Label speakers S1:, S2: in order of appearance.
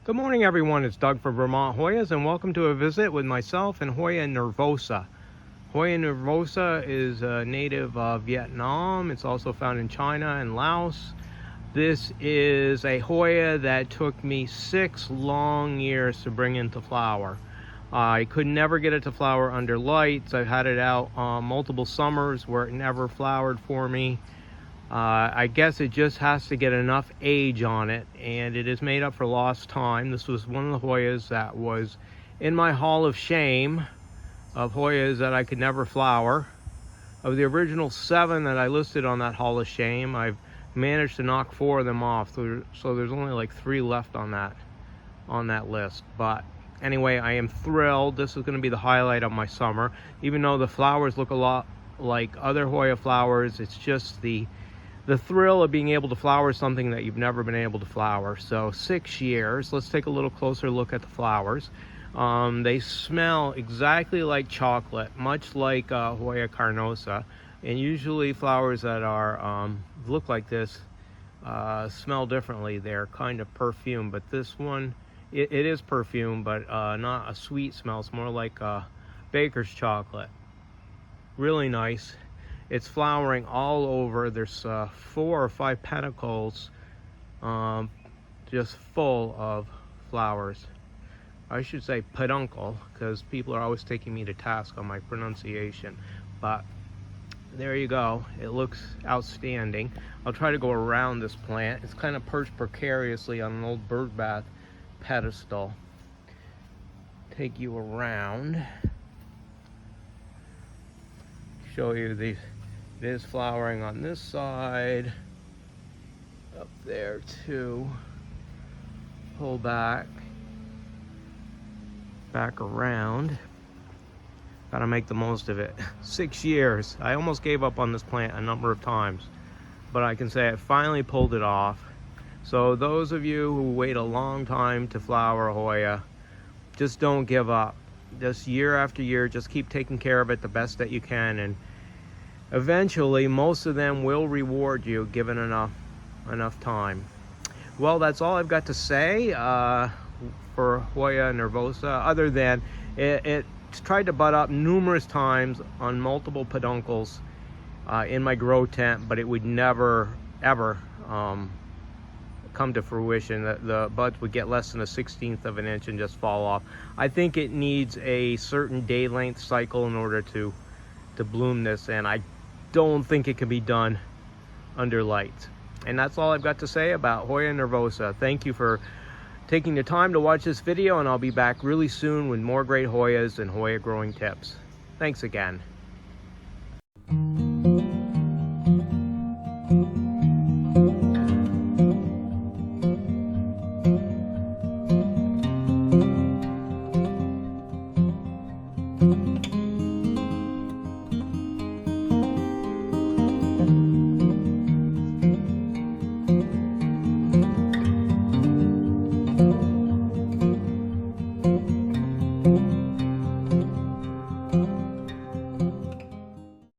S1: Good morning, everyone. It's Doug from Vermont Hoyas, and welcome to a visit with myself and Hoya nervosa. Hoya nervosa is a native of Vietnam. It's also found in China and Laos. This is a Hoya that took me 6 long years to bring into flower. I could never get it to flower under lights. I've had it out multiple summers where it never flowered for me. I guess it just has to get enough age on it, and it is made up for lost time. This was one of the Hoyas that was in my hall of shame of Hoyas that I could never flower. Of the original 7 that I listed on that hall of shame, I've managed to knock 4 of them off, so there's only like 3 left on that list. But anyway, I am thrilled. This is going to be the highlight of my summer. Even though the flowers look a lot like other Hoya flowers, it's just the thrill of being able to flower something that you've never been able to flower. So 6 years. Let's take a little closer look at the flowers. They smell exactly like chocolate, much like Hoya carnosa. And usually flowers that are look like this smell differently. They're kind of perfume, but this one, it is perfume, but not a sweet smell. It's more like baker's chocolate. Really nice. It's flowering all over. There's 4 or 5 panicles just full of flowers. I should say peduncle, because people are always taking me to task on my pronunciation. But there you go. It looks outstanding. I'll try to go around this plant. It's kind of perched precariously on an old bird bath pedestal. Take you around. Show you these. It is flowering on this side, up there too. Pull back around. Gotta make the most of it. 6 years. I almost gave up on this plant a number of times, but I can say I finally pulled it off. So those of you who wait a long time to flower a Hoya, just don't give up. Just year after year, just keep taking care of it the best that you can, and eventually most of them will reward you given enough time. Well, that's all I've got to say for Hoya nervosa, other than it's tried to bud up numerous times on multiple peduncles in my grow tent, but it would never ever come to fruition. The buds would get less than 1/16 of an inch and just fall off. I think it needs a certain day length cycle in order to bloom this, and I don't think it can be done under lights. And that's all I've got to say about Hoya nervosa. Thank you for taking the time to watch this video, and I'll be back really soon with more great Hoyas and Hoya growing tips. Thanks again.